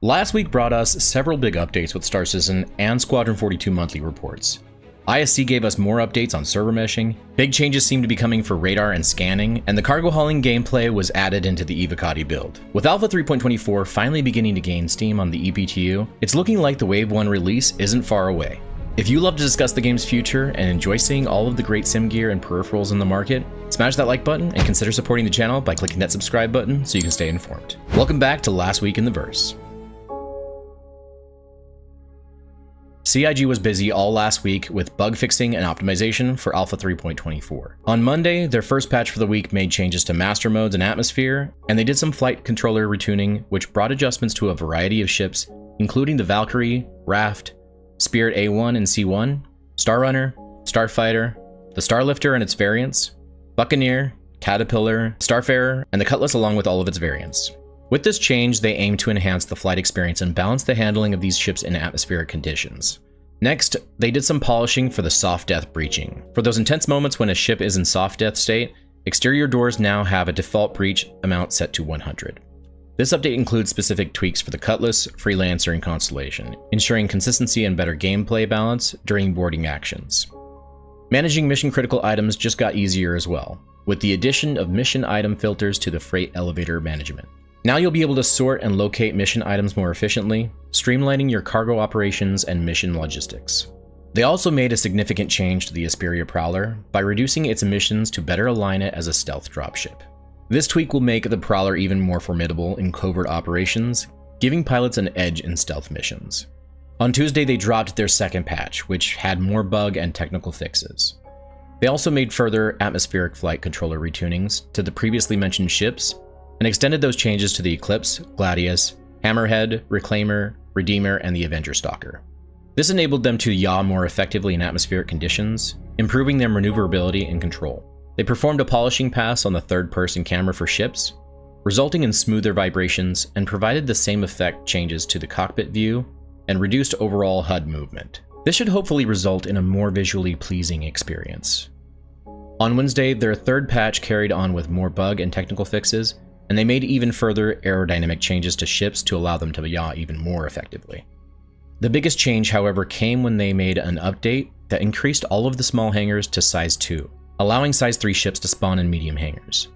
Last week brought us several big updates with Star Citizen and Squadron 42 monthly reports. ISC gave us more updates on server meshing, big changes seem to be coming for radar and scanning, and the cargo hauling gameplay was added into the Evocati build. With Alpha 3.24 finally beginning to gain steam on the EPTU, it's looking like the Wave 1 release isn't far away. If you love to discuss the game's future and enjoy seeing all of the great sim gear and peripherals in the market, smash that like button and consider supporting the channel by clicking that subscribe button so you can stay informed. Welcome back to Last Week in the Verse. CIG was busy all last week with bug fixing and optimization for Alpha 3.24. On Monday, their first patch for the week made changes to master modes and atmosphere, and they did some flight controller retuning, which brought adjustments to a variety of ships, including the Valkyrie, Raft, Spirit A1 and C1, Star Runner, Starfighter, the Starlifter and its variants, Buccaneer, Caterpillar, Starfarer, and the Cutlass along with all of its variants. With this change, they aim to enhance the flight experience and balance the handling of these ships in atmospheric conditions. Next, they did some polishing for the soft death breaching. For those intense moments when a ship is in soft death state, exterior doors now have a default breach amount set to 100. This update includes specific tweaks for the Cutlass, Freelancer, and Constellation, ensuring consistency and better gameplay balance during boarding actions. Managing mission-critical items just got easier as well, with the addition of mission item filters to the freight elevator management. Now you'll be able to sort and locate mission items more efficiently, streamlining your cargo operations and mission logistics. They also made a significant change to the Asperia Prowler by reducing its emissions to better align it as a stealth dropship. This tweak will make the Prowler even more formidable in covert operations, giving pilots an edge in stealth missions. On Tuesday, they dropped their second patch, which had more bug and technical fixes. They also made further atmospheric flight controller retunings to the previously mentioned ships, and extended those changes to the Eclipse, Gladius, Hammerhead, Reclaimer, Redeemer, and the Avenger Stalker. This enabled them to yaw more effectively in atmospheric conditions, improving their maneuverability and control. They performed a polishing pass on the third-person camera for ships, resulting in smoother vibrations, and provided the same effect changes to the cockpit view and reduced overall HUD movement. This should hopefully result in a more visually pleasing experience. On Wednesday, their third patch carried on with more bug and technical fixes, and they made even further aerodynamic changes to ships to allow them to yaw even more effectively. The biggest change, however, came when they made an update that increased all of the small hangars to size 2, allowing size 3 ships to spawn in medium hangars.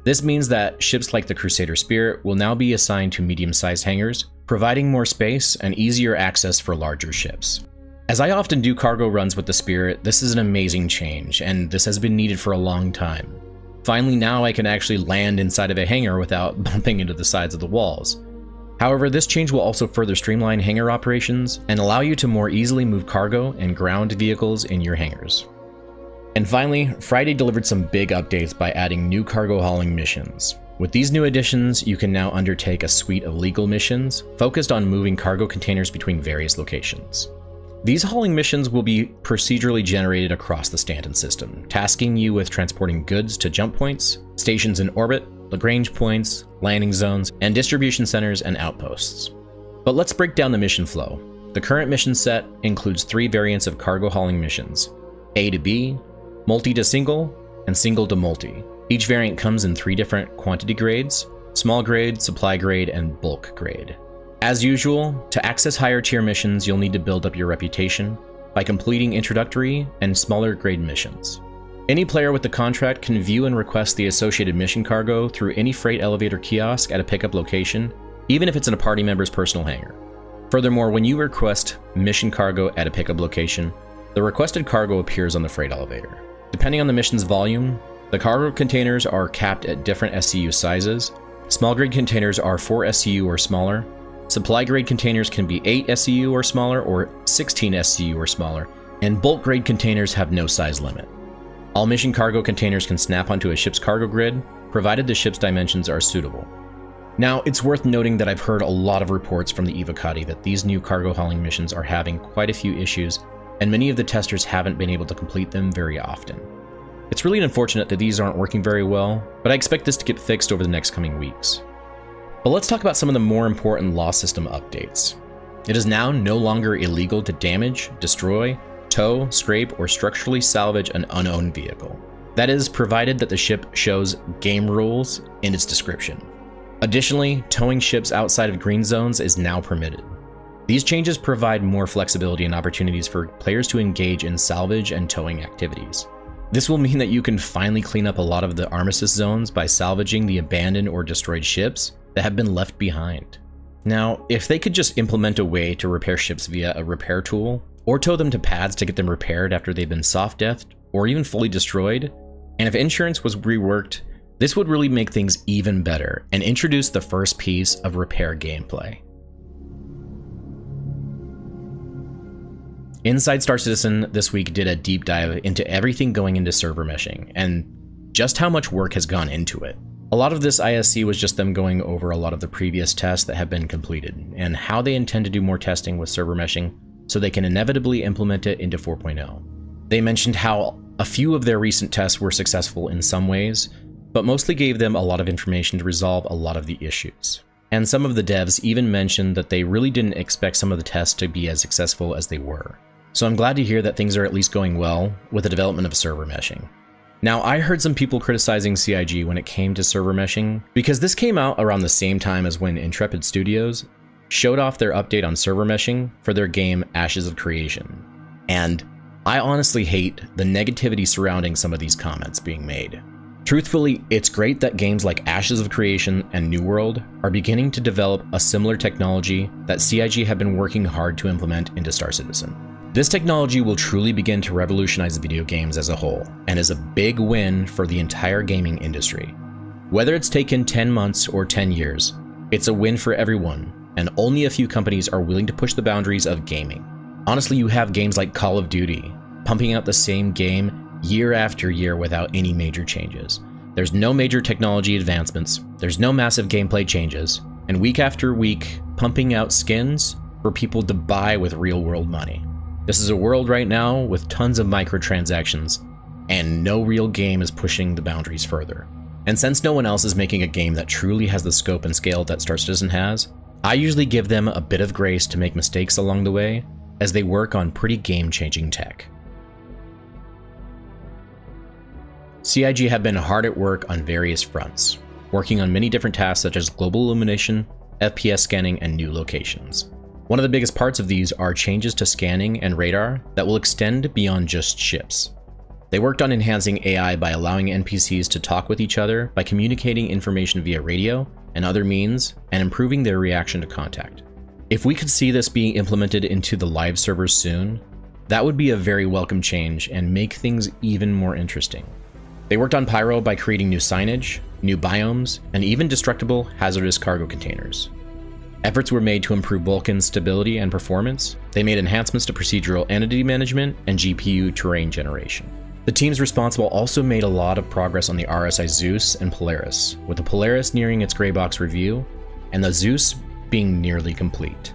This means that ships like the Crusader Spirit will now be assigned to medium-sized hangars, providing more space and easier access for larger ships. As I often do cargo runs with the Spirit, this is an amazing change, and this has been needed for a long time. Finally, now I can actually land inside of a hangar without bumping into the sides of the walls. However, this change will also further streamline hangar operations and allow you to more easily move cargo and ground vehicles in your hangars. And finally, Friday delivered some big updates by adding new cargo hauling missions. With these new additions, you can now undertake a suite of legal missions focused on moving cargo containers between various locations. These hauling missions will be procedurally generated across the Stanton system, tasking you with transporting goods to jump points, stations in orbit, Lagrange points, landing zones, and distribution centers and outposts. But let's break down the mission flow. The current mission set includes 3 variants of cargo hauling missions: A to B, multi to single, and single to multi. Each variant comes in 3 different quantity grades: small grade, supply grade, and bulk grade. As usual, to access higher tier missions, you'll need to build up your reputation by completing introductory and smaller grade missions. Any player with the contract can view and request the associated mission cargo through any freight elevator kiosk at a pickup location, even if it's in a party member's personal hangar. Furthermore, when you request mission cargo at a pickup location, the requested cargo appears on the freight elevator. Depending on the mission's volume, the cargo containers are capped at different SCU sizes. Small grade containers are 4 SCU or smaller. Supply grade containers can be 8 SCU or smaller or 16 SCU or smaller, and bulk grade containers have no size limit. All mission cargo containers can snap onto a ship's cargo grid, provided the ship's dimensions are suitable. Now, it's worth noting that I've heard a lot of reports from the Evocati that these new cargo hauling missions are having quite a few issues, and many of the testers haven't been able to complete them very often. It's really unfortunate that these aren't working very well, but I expect this to get fixed over the next coming weeks. But let's talk about some of the more important law system updates. It is now no longer illegal to damage, destroy, tow, scrape, or structurally salvage an unowned vehicle. That is, provided that the ship shows game rules in its description. Additionally, towing ships outside of green zones is now permitted. These changes provide more flexibility and opportunities for players to engage in salvage and towing activities. This will mean that you can finally clean up a lot of the armistice zones by salvaging the abandoned or destroyed ships that have been left behind. Now, if they could just implement a way to repair ships via a repair tool, or tow them to pads to get them repaired after they've been soft-deathed, or even fully destroyed, and if insurance was reworked, this would really make things even better and introduce the first piece of repair gameplay. Inside Star Citizen this week did a deep dive into everything going into server meshing, and just how much work has gone into it. A lot of this ISC was just them going over a lot of the previous tests that have been completed, and how they intend to do more testing with server meshing so they can inevitably implement it into 4.0. They mentioned how a few of their recent tests were successful in some ways, but mostly gave them a lot of information to resolve a lot of the issues. And some of the devs even mentioned that they really didn't expect some of the tests to be as successful as they were. So I'm glad to hear that things are at least going well with the development of server meshing. Now, I heard some people criticizing CIG when it came to server meshing, because this came out around the same time as when Intrepid Studios showed off their update on server meshing for their game Ashes of Creation. And I honestly hate the negativity surrounding some of these comments being made. Truthfully, it's great that games like Ashes of Creation and New World are beginning to develop a similar technology that CIG have been working hard to implement into Star Citizen. This technology will truly begin to revolutionize video games as a whole, and is a big win for the entire gaming industry. Whether it's taken 10 months or 10 years, it's a win for everyone, and only a few companies are willing to push the boundaries of gaming. Honestly, you have games like Call of Duty, pumping out the same game year after year without any major changes. There's no major technology advancements, there's no massive gameplay changes, and week after week, pumping out skins for people to buy with real-world money. This is a world right now with tons of microtransactions, and no real game is pushing the boundaries further. And since no one else is making a game that truly has the scope and scale that Star Citizen has, I usually give them a bit of grace to make mistakes along the way, as they work on pretty game-changing tech. CIG have been hard at work on various fronts, working on many different tasks such as global illumination, FPS scanning, and new locations. One of the biggest parts of these are changes to scanning and radar that will extend beyond just ships. They worked on enhancing AI by allowing NPCs to talk with each other by communicating information via radio and other means, and improving their reaction to contact. If we could see this being implemented into the live servers soon, that would be a very welcome change and make things even more interesting. They worked on Pyro by creating new signage, new biomes, and even destructible hazardous cargo containers. Efforts were made to improve Vulcan's stability and performance. They made enhancements to procedural entity management and GPU terrain generation. The teams responsible also made a lot of progress on the RSI Zeus and Polaris, with the Polaris nearing its gray box review, and the Zeus being nearly complete.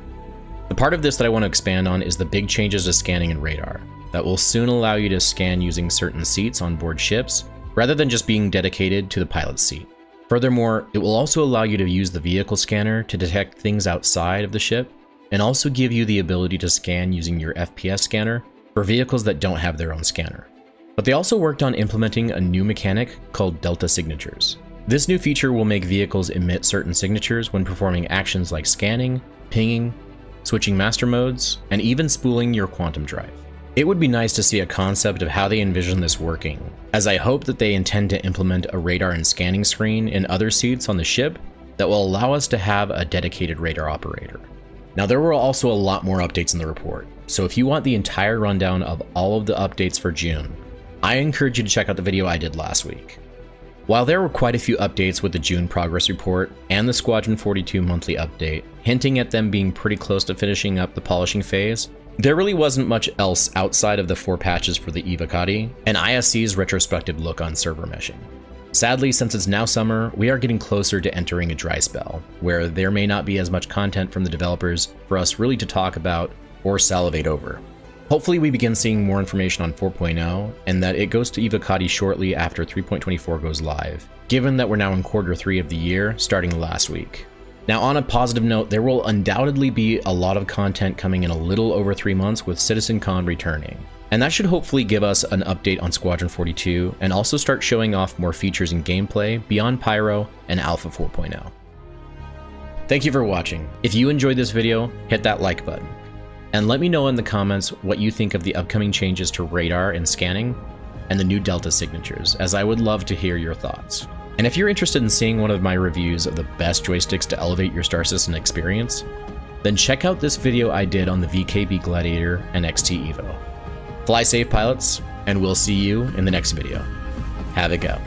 The part of this that I want to expand on is the big changes to scanning and radar, that will soon allow you to scan using certain seats on board ships, rather than just being dedicated to the pilot's seat. Furthermore, it will also allow you to use the vehicle scanner to detect things outside of the ship, and also give you the ability to scan using your FPS scanner for vehicles that don't have their own scanner. But they also worked on implementing a new mechanic called Delta Signatures. This new feature will make vehicles emit certain signatures when performing actions like scanning, pinging, switching master modes, and even spooling your quantum drive. It would be nice to see a concept of how they envision this working, as I hope that they intend to implement a radar and scanning screen in other seats on the ship that will allow us to have a dedicated radar operator. Now, there were also a lot more updates in the report, so if you want the entire rundown of all of the updates for June, I encourage you to check out the video I did last week. While there were quite a few updates with the June progress report and the Squadron 42 monthly update, hinting at them being pretty close to finishing up the polishing phase, there really wasn't much else outside of the 4 patches for the Evocati and ISC's retrospective look on server meshing. Sadly, since it's now summer, we are getting closer to entering a dry spell, where there may not be as much content from the developers for us really to talk about or salivate over. Hopefully we begin seeing more information on 4.0, and that it goes to Evocati shortly after 3.24 goes live, given that we're now in quarter 3 of the year, starting last week. Now, on a positive note, there will undoubtedly be a lot of content coming in a little over 3 months with CitizenCon returning. And that should hopefully give us an update on Squadron 42 and also start showing off more features in gameplay beyond Pyro and Alpha 4.0. Thank you for watching. If you enjoyed this video, hit that like button. And let me know in the comments what you think of the upcoming changes to radar and scanning, and the new Delta signatures, as I would love to hear your thoughts. And if you're interested in seeing one of my reviews of the best joysticks to elevate your Star Citizen experience, then check out this video I did on the VKB Gladiator and XT Evo. Fly safe, pilots, and we'll see you in the next video. Have it go.